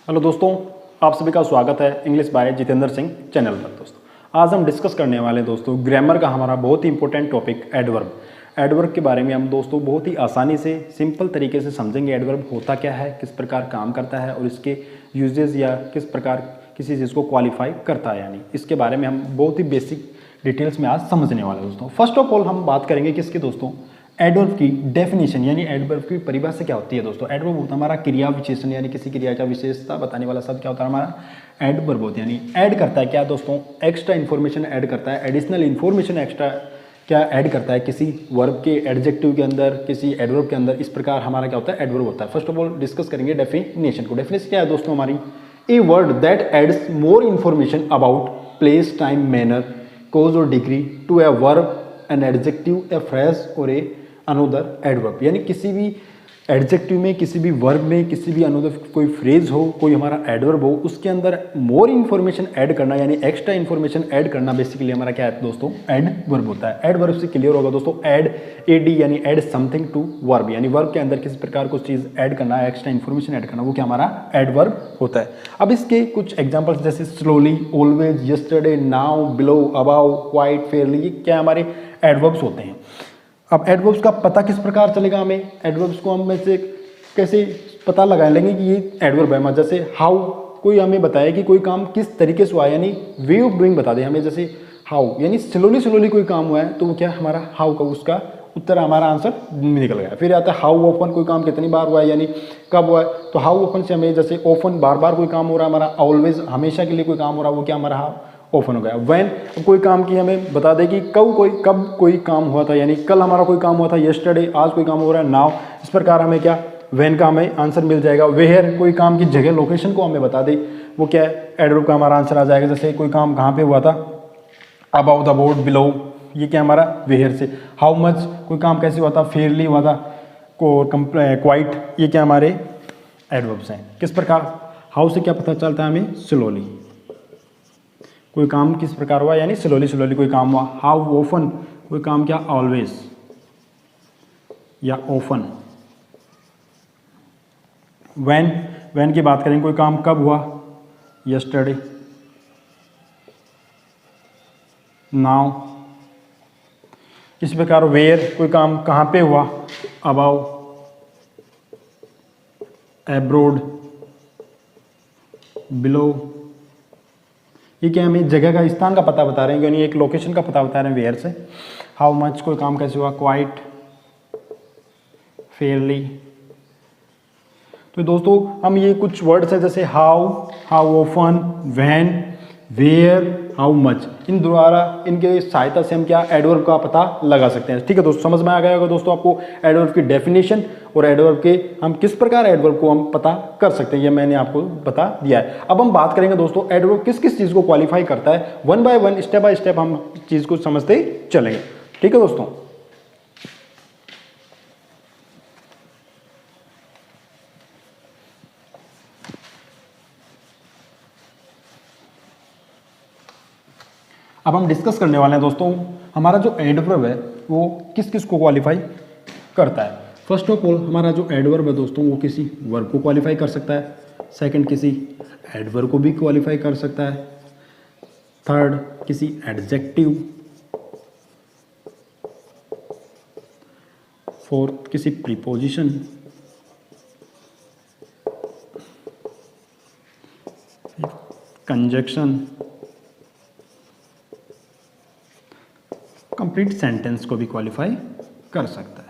Hello दोस्तों, आप सभी का स्वागत है English by Jitendra Singh channel पर। दोस्तों आज हम डिस्कस करने वाले हैं दोस्तों ग्रामर का हमारा बहुत ही इंपॉर्टेंट टॉपिक एडवर्ब। एडवर्ब के बारे में हम दोस्तों बहुत ही आसानी से सिंपल तरीके से समझेंगे। एडवर्ब होता क्या है, किस प्रकार काम करता है और इसके यूजेस या किस प्रकार किसी चीज़ को क्वालिफाई करता है, यानी इसके बारे में हम बहुत ही बेसिक डिटेल्स में आज समझने वाले हैं दोस्तों। फर्स्ट ऑफ ऑल हम बात करेंगे किसकी दोस्तों, एडवर्ब की डेफिनेशन यानी एडवर्ब की परिभाषा क्या होती है दोस्तों। एडवर्ब होता है हमारा क्रिया विशेषण यानी किसी क्रिया का विशेषता बताने वाला शब्द क्या होता है हमारा एडवर्ब होता है। यानी ऐड करता है क्या दोस्तों, एक्स्ट्रा इन्फॉर्मेशन ऐड करता है, एडिशनल इन्फॉर्मेशन एक्स्ट्रा क्या ऐड करता है किसी वर्ब के एडजेक्टिव के अंदर, किसी एडवर्ब के अंदर। इस प्रकार हमारा क्या होता है एडवर्ब होता है। फर्स्ट ऑफ ऑल डिस्कस करेंगे डेफिनेशन को। डेफिनेशन क्या है दोस्तों हमारी, a word that adds more information about place time manner cause or degree to a verb an adjective a phrase or a another adverb. यानी किसी भी एडजेक्टिव में, किसी भी वर्ब में, किसी भी अनोदर कोई फ्रेज हो, कोई हमारा एडवर्ब हो, उसके अंदर मोर इन्फॉर्मेशन ऐड करना यानी एक्स्ट्रा इन्फॉर्मेशन ऐड करना बेसिकली हमारा क्या है दोस्तों एडवर्ब होता है। एडवर्ब से क्लियर होगा दोस्तों, ऐड एडी यानी ऐड समथिंग टू वर्ब, यानी वर्ब के अंदर किसी प्रकार को चीज़ ऐड करना, एक्स्ट्रा इन्फॉर्मेशन ऐड करना, वो क्या हमारा एडवर्ब होता है। अब इसके कुछ एग्जाम्पल्स जैसे slowly, always, yesterday, now, below, above, quite, fairly, ये क्या हमारे एडवर्ब्स होते हैं। अब एडवर्ब्स का पता किस प्रकार चलेगा हमें, एडवर्ब्स को हम में से कैसे पता लगा लेंगे कि ये एडवर्ब है। जैसे हाउ, कोई हमें बताए कि कोई काम किस तरीके से हुआ है, यानी वे ऑफ डूइंग बता दे हमें। जैसे हाउ यानी स्लोली कोई काम हुआ है तो वो क्या हमारा हाउ का उसका उत्तर हमारा आंसर निकल गया। फिर आता है हाउ ऑफन, कोई काम कितनी बार हुआ है यानी कब हुआ है, तो हाउ ऑफन से हमें जैसे ओफन बार बार कोई काम हो रहा है हमारा, ऑलवेज हमेशा के लिए कोई काम हो रहा है, वो क्या हमारा ओपन हो गया। वैन कोई काम की हमें बता दे कि कब कोई काम हुआ था, यानी कल हमारा कोई काम हुआ था, यस्टरडे आज कोई काम हो रहा है, नाउ। इस प्रकार हमें क्या वैन का हमें आंसर मिल जाएगा। वेयर कोई काम की जगह लोकेशन को हमें बता दे, वो क्या है एडवर्ब का हमारा आंसर आ जाएगा। जैसे कोई काम कहाँ पे हुआ था, अबाउट, अबाउट, बिलो, ये क्या हमारा वेयर से। हाउ मच कोई काम कैसे हुआ था, फेयरली हुआ था, क्वाइट, ये क्या हमारे एडवर्ब्स हैं। किस प्रकार हाउ से क्या पता चलता है हमें, स्लोली कोई काम किस प्रकार हुआ यानी स्लोली कोई काम हुआ। हाउ ऑफन कोई काम क्या, ऑलवेज या ऑफन। वैन की बात करें कोई काम कब हुआ, यस्टरडे, नाउ। इस प्रकार वेयर कोई काम कहाँ पे हुआ, अबाउ, एब्रोड, बिलो। ये क्या हमें जगह का, स्थान का पता बता रहे हैं, यानी एक लोकेशन का पता बता रहे हैं वेयर से। हाउ मच कोई काम कैसे हुआ, क्वाइट, फेयरली। तो दोस्तों हम ये कुछ वर्ड्स हैं जैसे how often, when, where, how much, इन द्वारा इनके सहायता से हम क्या एडवर्ब का पता लगा सकते हैं। ठीक है दोस्तों, समझ में आ गया होगा दोस्तों आपको एडवर्ब की डेफिनेशन और एडवर्ब के हम किस प्रकार एडवर्ब को हम पता कर सकते हैं, ये मैंने आपको बता दिया है। अब हम बात करेंगे दोस्तों एडवर्ब किस किस चीज़ को क्वालिफाई करता है, one by one, step by step हम चीज़ को समझते चलेंगे। ठीक है दोस्तों, अब हम डिस्कस करने वाले हैं दोस्तों हमारा जो एडवर्ब है वो किस किस को क्वालिफाई करता है। फर्स्ट ऑफ ऑल हमारा जो एडवर्ब है दोस्तों वो किसी वर्ब को क्वालिफाई कर सकता है। सेकंड किसी एडवर्ब को भी क्वालिफाई कर सकता है। थर्ड किसी एडजेक्टिव। फोर्थ किसी प्रीपोजिशन। कंजक्शन, कंप्लीट सेंटेंस को भी क्वालिफाई कर सकता है।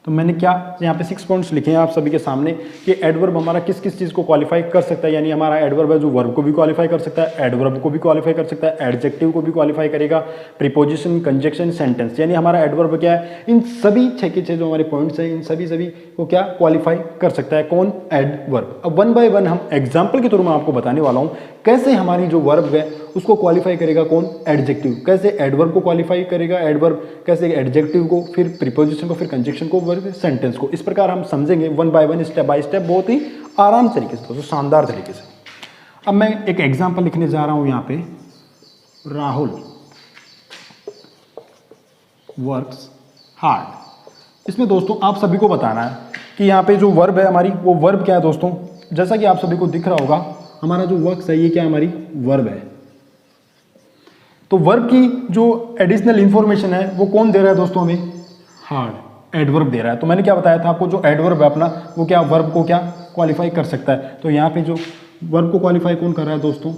तो मैंने क्या यहाँ पे 6 पॉइंट्स लिखे हैं आप सभी के सामने कि एडवर्ब हमारा किस किस चीज़ को क्वालिफाई कर सकता है। यानी हमारा एडवर्ब है जो वर्ब को भी क्वालिफाई कर सकता है, एडवर्ब को भी क्वालिफाई कर सकता है, एडजेक्टिव को भी क्वालिफाई करेगा, प्रीपोजिशन, कंजक्शन, सेंटेंस। यानी हमारा एडवर्ब क्या है, इन सभी 6 के 6 जो हमारे पॉइंट्स हैं इन सभी को क्या क्वालिफाई कर सकता है कौन, एडवर्ब। अब वन बाय वन हम एग्जाम्पल के तौर में आपको बताने वाला हूँ कैसे हमारी जो वर्ब है उसको क्वालिफाई करेगा कौन, एडजेक्टिव। कैसे एडवर्ब को क्वालिफाई करेगा एडवर्ब, कैसे एडजेक्टिव को, फिर प्रीपोजिशन को, फिर कंजक्शन को, फिर सेंटेंस को। इस प्रकार हम समझेंगे one by one, step by step, बहुत ही आराम तरीके से दोस्तों, शानदार तरीके से। अब मैं एक एग्जांपल लिखने जा रहा हूं यहाँ पे, राहुल वर्क्स हार्ड। इसमें दोस्तों आप सभी को बताना है कि यहाँ पे जो वर्ब है हमारी वो वर्ब क्या है दोस्तों, जैसा कि आप सभी को दिख रहा होगा, हमारा जो वर्ब है ये क्या हमारी वर्ब है। तो वर्ब की जो एडिशनल इंफॉर्मेशन है वो कौन दे रहा है दोस्तों, हमें हार्ड एडवर्ब दे रहा है। तो मैंने क्या बताया था आपको, जो एडवर्ब है अपना वो क्या वर्ब को क्या क्वालिफाई कर सकता है। तो यहाँ पे जो वर्ब को क्वालिफाई कौन कर रहा है दोस्तों,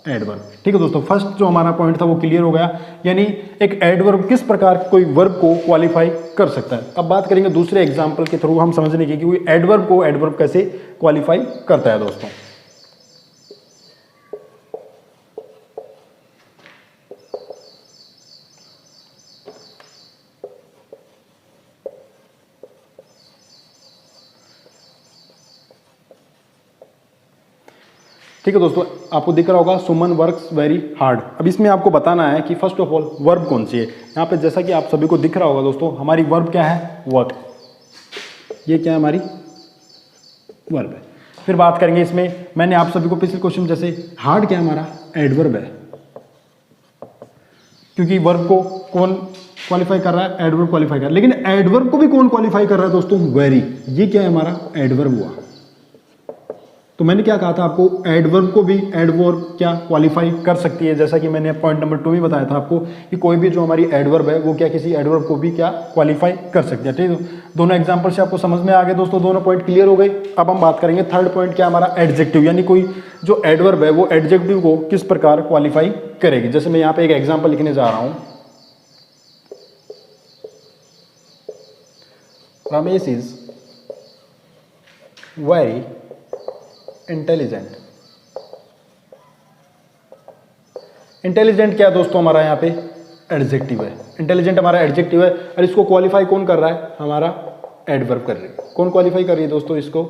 एडवर्ब। ठीक है दोस्तों, फर्स्ट जो हमारा पॉइंट था वो क्लियर हो गया, यानी एक एडवर्ब किस प्रकार कोई वर्ब को क्वालिफाई कर सकता है। अब बात करेंगे दूसरे एग्जांपल के थ्रू हम समझने की कि कोई एडवर्ब को एडवर्ब कैसे क्वालिफाई करता है दोस्तों। ठीक है दोस्तों, आपको दिख रहा होगा सुमन वर्क्स वेरी हार्ड। अब इसमें आपको बताना है कि फर्स्ट ऑफ ऑल वर्ब कौन सी है। यहाँ पे जैसा कि आप सभी को दिख रहा होगा दोस्तों, हमारी वर्ब क्या है, वर्क। ये क्या है, हमारी वर्ब है। फिर बात करेंगे इसमें, मैंने आप सभी को पिछले क्वेश्चन जैसे हार्ड क्या है, हमारा एडवर्ब है, क्योंकि वर्ब को कौन क्वालिफाई कर रहा है, एडवर्ब क्वालिफाई कर रहा है। लेकिन एडवर्ब को भी कौन क्वालिफाई कर रहा है दोस्तों, वेरी। ये क्या है, हमारा एडवर्ब हुआ। तो मैंने क्या कहा था आपको, एडवर्ब को भी एडवर्ब क्या क्वालिफाई कर सकती है। जैसा कि मैंने पॉइंट नंबर 2 में बताया था आपको कि कोई भी जो हमारी एडवर्ब है वो क्या किसी एडवर्ब को भी क्या क्वालिफाई कर सकती है। ठीक है, दोनों एग्जांपल से आपको समझ में आ गए दोस्तों, दोनों पॉइंट क्लियर हो गए। अब हम बात करेंगे थर्ड पॉइंट, क्या हमारा एडजेक्टिव, यानी कोई जो एडवर्ब है वो एडजेक्टिव को किस प्रकार क्वालिफाई करेगी। जैसे मैं यहाँ पे एक एग्जाम्पल लिखने जा रहा हूँ, Ramesh is very intelligent. Intelligent क्या दोस्तों, हमारा यहाँ पे एडजेक्टिव है। इंटेलिजेंट हमारा एडजेक्टिव है और इसको क्वालिफाई कौन कर रहा है, हमारा एडवर्ब कर रही है। कौन क्वालिफाई कर रही है दोस्तों इसको,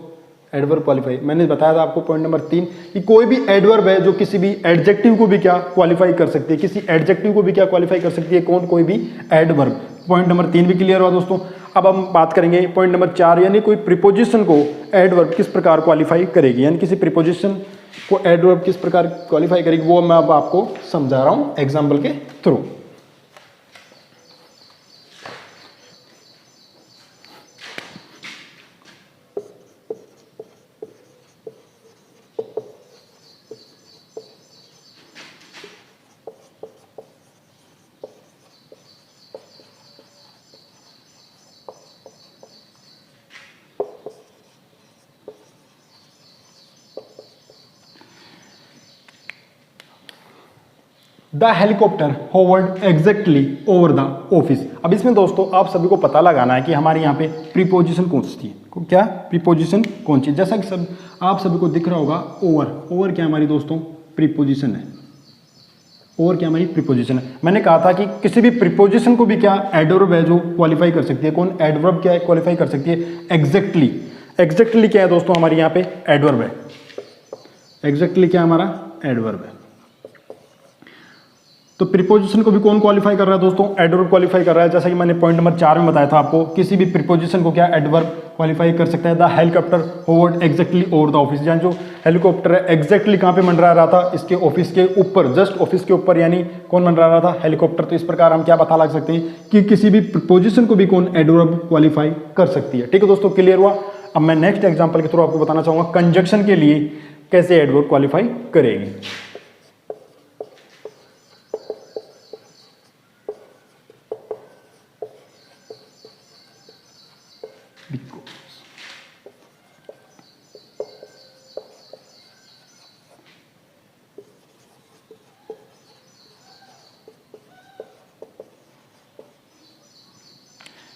एडवर्ब क्वालिफाई। मैंने बताया था आपको पॉइंट नंबर 3 कि कोई भी एडवर्ब है जो किसी भी एडजेक्टिव को भी क्या क्वालिफाई कर सकती है, किसी एडजेक्टिव को भी क्या क्वालिफाई कर सकती है, कौन, कोई भी एडवर्ब। पॉइंट नंबर 3 भी क्लियर हुआ दोस्तों। अब हम बात करेंगे पॉइंट नंबर 4, यानी कोई प्रीपोजिशन को एडवर्ब किस प्रकार क्वालिफाई करेगी, यानी किसी प्रीपोजिशन को एडवर्ब किस प्रकार क्वालिफाई करेगी, वो मैं अब आपको समझा रहा हूं एग्जाम्पल के through. The helicopter hovered exactly over the office. अब इसमें दोस्तों आप सभी को पता लगाना है कि हमारे यहाँ पे प्रीपोजिशन कौन सी थी, क्या प्रीपोजिशन कौन सी। जैसा कि आप सभी को दिख रहा होगा, ओवर। ओवर क्या हमारी दोस्तों प्रीपोजिशन है। ओवर क्या हमारी प्रीपोजिशन है। मैंने कहा था कि किसी भी प्रीपोजिशन को भी क्या एडवर्ब है जो क्वालिफाई कर सकती है। कौन एडवर्ब क्या है क्वालिफाई कर सकती है, एग्जैक्टली। एग्जैक्टली क्या है दोस्तों, हमारे यहाँ पे एडवर्ब है। एग्जैक्टली क्या हमारा एडवर्ब है। तो प्रीपोजिशन को भी कौन क्वालिफाई कर रहा है दोस्तों, एडवर्ब क्वालिफाई कर रहा है। जैसा कि मैंने पॉइंट नंबर 4 में बताया था आपको, किसी भी प्रीपोजिशन को क्या एडवर्ब क्वालिफाई कर सकता है। The helicopter hovered exactly over the office, यानी जो हेलीकॉप्टर है एग्जैक्टली कहाँ पे मंडरा रहा था, इसके ऑफिस के ऊपर, जस्ट ऑफिस के ऊपर, यानी कौन मंडरा रहा था, हेलीकॉप्टर। तो इस प्रकार हम क्या पता लग सकते हैं कि किसी भी प्रीपोजिशन को भी कौन एडवर्ब क्वालिफाई कर सकती है। ठीक है दोस्तों, क्लियर हुआ। अब मैं नेक्स्ट एग्जाम्पल के थ्रू आपको बताना चाहूंगा कंजक्शन के लिए कैसे एडवर्ब क्वालिफाई करेगी।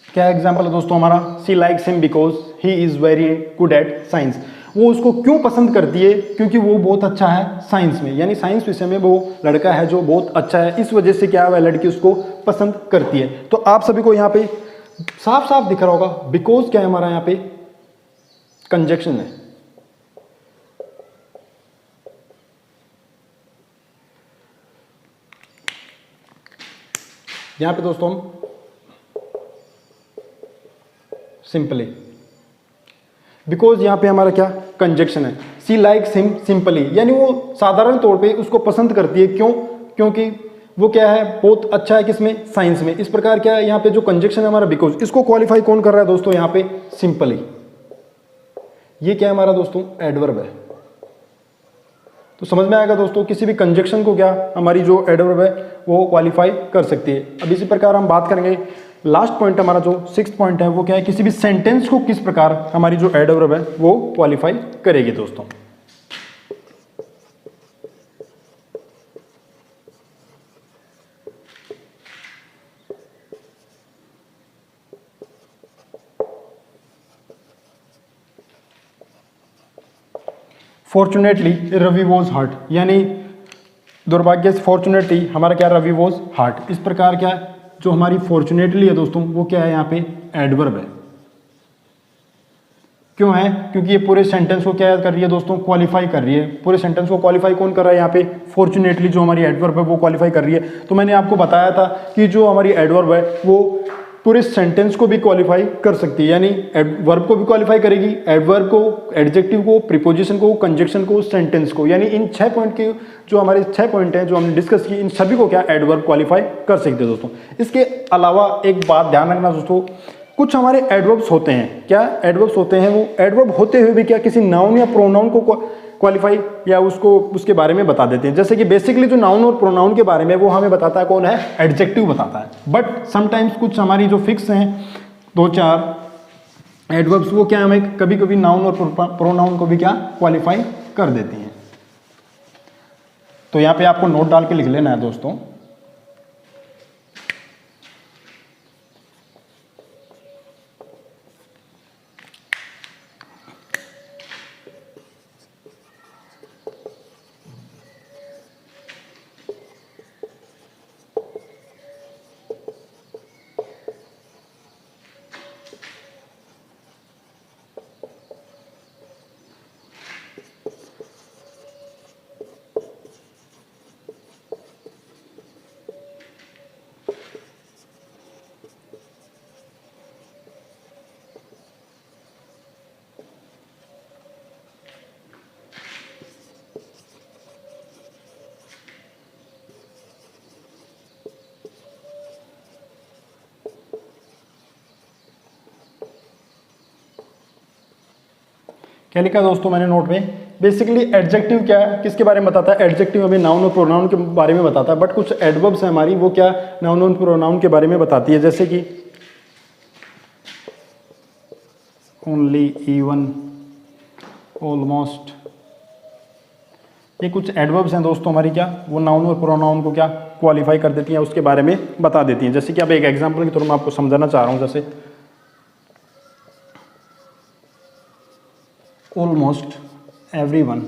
क्या एग्जाम्पल है दोस्तों हमारा, she likes him because he is very good at science. वो उसको क्यों पसंद करती है, क्योंकि वो बहुत अच्छा है साइंस में, यानी साइंस विषय में वो लड़का है जो बहुत अच्छा है, इस वजह से क्या है लड़की उसको पसंद करती है। तो आप सभी को यहाँ पे साफ साफ दिख रहा होगा, बिकॉज क्या है हमारा यहाँ पे कंजक्शन है। यहाँ पे दोस्तों हम सिंपली, बिकॉज यहां पे हमारा क्या कंजक्शन है। सी लाइक्स हिम सिंपली, यानी वो साधारण तौर पे उसको पसंद करती है, क्यों, क्योंकि वो क्या है बहुत अच्छा है किसमें, साइंस में। इस प्रकार क्या है यहाँ पे जो कंजक्शन है हमारा बिकॉज, इसको क्वालिफाई कौन कर रहा है दोस्तों यहाँ पे, सिंपली। ये क्या है हमारा दोस्तों, एडवर्ब है। तो समझ में आएगा दोस्तों, किसी भी कंजक्शन को क्या हमारी जो एडवर्ब है वो क्वालिफाई कर सकती है। अब इसी प्रकार हम बात करेंगे, लास्ट पॉइंट हमारा जो 6th पॉइंट है वो क्या है, किसी भी सेंटेंस को किस प्रकार हमारी जो एडवर्ब है वो क्वालिफाई करेगी दोस्तों। फॉर्चुनेटली रवि वॉज हर्ट, यानी दुर्भाग्य से फॉर्चुनेटली हमारा क्या, रवि वॉज हर्ट। इस प्रकार क्या जो हमारी फॉर्चुनेटली है दोस्तों वो क्या है यहाँ पे एडवर्ब है। क्यों है, क्योंकि ये पूरे सेंटेंस को क्या कर रही है दोस्तों, क्वालिफाई कर रही है। पूरे सेंटेंस को क्वालिफाई कौन कर रहा है यहाँ पे, फॉर्चुनेटली जो हमारी एडवर्ब है वो क्वालिफाई कर रही है। तो मैंने आपको बताया था कि जो हमारी एडवर्ब है वो पूरे सेंटेंस को भी क्वालिफाई कर सकती है, यानी वर्ब को भी क्वालिफाई करेगी, एडवर्ब को, एडजेक्टिव को, प्रीपोजिशन को, कंजक्शन को, सेंटेंस को। यानी इन 6 पॉइंट के जो हमारे 6 पॉइंट हैं जो हमने डिस्कस किए, इन सभी को क्या एडवर्ब क्वालिफाई कर सकते हैं दोस्तों। इसके अलावा एक बात ध्यान रखना दोस्तों, कुछ हमारे एडवर्ब्स होते हैं, क्या एडवर्ब्स होते हैं, वो एडवर्ब होते हुए भी क्या किसी नाउन या प्रोनाउन को क्वालिफाई या उसको उसके बारे में बता देते हैं। जैसे कि बेसिकली जो नाउन और प्रोनाउन के बारे में वो हमें बताता है कौन है, एडजेक्टिव बताता है। बट समटाइम्स कुछ हमारी जो फिक्स हैं 2-4 एडवर्ब्स वो क्या हमें कभी कभी नाउन और प्रोनाउन को भी क्या क्वालिफाई कर देती हैं। तो यहाँ पे आपको नोट डाल के लिख लेना है दोस्तों। क्या लिखा दोस्तों मैंने नोट में, बेसिकली एडजेक्टिव क्या है, किसके बारे में बताता है, एडजेक्टिव हमें नाउन और प्रोनाउन के बारे में बताता है। बट कुछ एडवर्ब्स है हमारी वो क्या नाउन और प्रोनाउन के बारे में बताती है, जैसे कि ओनली, इवन, ऑलमोस्ट। ये कुछ एडवर्ब्स हैं दोस्तों हमारी क्या वो नाउन और प्रोनाउन को क्या क्वालिफाई कर देती हैं, उसके बारे में बता देती हैं। जैसे कि अब एक एग्जांपल के तौर में आपको समझाना चाह रहा हूं, जैसे almost everyone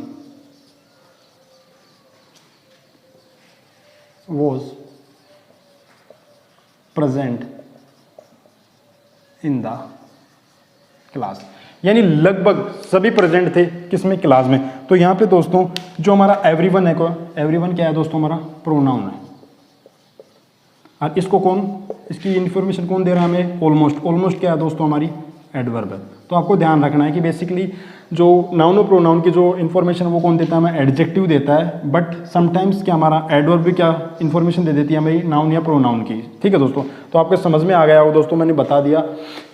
was present in the class, यानी लगभग सभी प्रेजेंट थे किसमें, क्लास में। तो यहाँ पे दोस्तों जो हमारा एवरीवन है, एवरीवन क्या है दोस्तों, हमारा प्रोनाउन है। और इसको कौन, इसकी इंफॉर्मेशन कौन दे रहा है हमें, ऑलमोस्ट। ऑलमोस्ट क्या है दोस्तों, हमारी एडवर्ब है। तो आपको ध्यान रखना है कि बेसिकली जो नाउन और प्रोनाउन की जो इन्फॉर्मेशन वो कौन देता है, हमें एडजेक्टिव देता है। बट समटाइम्स क्या हमारा एडवर्ब भी क्या इन्फॉर्मेशन दे देती है हमें नाउन या प्रोनाउन की। ठीक है दोस्तों, तो आपके समझ में आ गया हो दोस्तों। मैंने बता दिया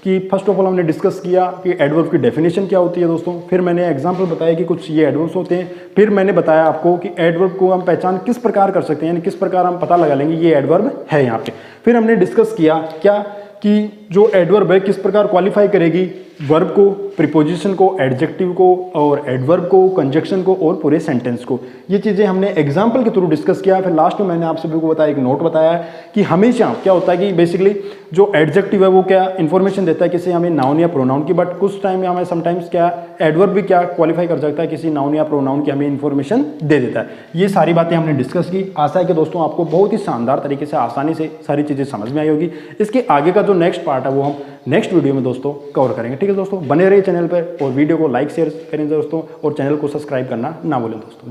कि फर्स्ट ऑफ ऑल हमने डिस्कस किया कि एडवर्ब की डेफिनेशन क्या होती है दोस्तों। फिर मैंने एग्जाम्पल बताया कि कुछ ये एडवर्ब्स होते हैं। फिर मैंने बताया आपको कि एडवर्ब को हम पहचान किस प्रकार कर सकते हैं, यानी किस प्रकार हम पता लगा लेंगे ये एडवर्ब है यहाँ पे। फिर हमने डिस्कस किया क्या कि जो एडवर्ब है किस प्रकार क्वालिफाई करेगी वर्ब को, प्रीपोजिशन को, एडजेक्टिव को और एडवर्ब को, कंजक्शन को और पूरे सेंटेंस को। ये चीज़ें हमने एग्जाम्पल के थ्रू डिस्कस किया। फिर लास्ट में मैंने आप सभी को बताया, एक नोट बताया कि हमेशा क्या होता है कि बेसिकली जो एडजेक्टिव है वो क्या इन्फॉर्मेशन देता है किसी हमें नाउन या प्रोनाउन की। बट कुछ टाइम में हमें समटाइम्स क्या एडवर्ब भी क्या क्वालिफाई कर सकता है किसी नाउन या प्रोनाउन की, हमें इन्फॉर्मेशन दे देता है। ये सारी बातें हमने डिस्कस की। आशा है कि दोस्तों आपको बहुत ही शानदार तरीके से आसानी से सारी चीज़ें समझ में आई होगी। इसके आगे का जो नेक्स्ट पार्ट है वो हम नेक्स्ट वीडियो में दोस्तों कवर करेंगे। ठीक है दोस्तों, बने रहिए चैनल पर और वीडियो को लाइक शेयर करें दोस्तों, और चैनल को सब्सक्राइब करना ना भूलें दोस्तों।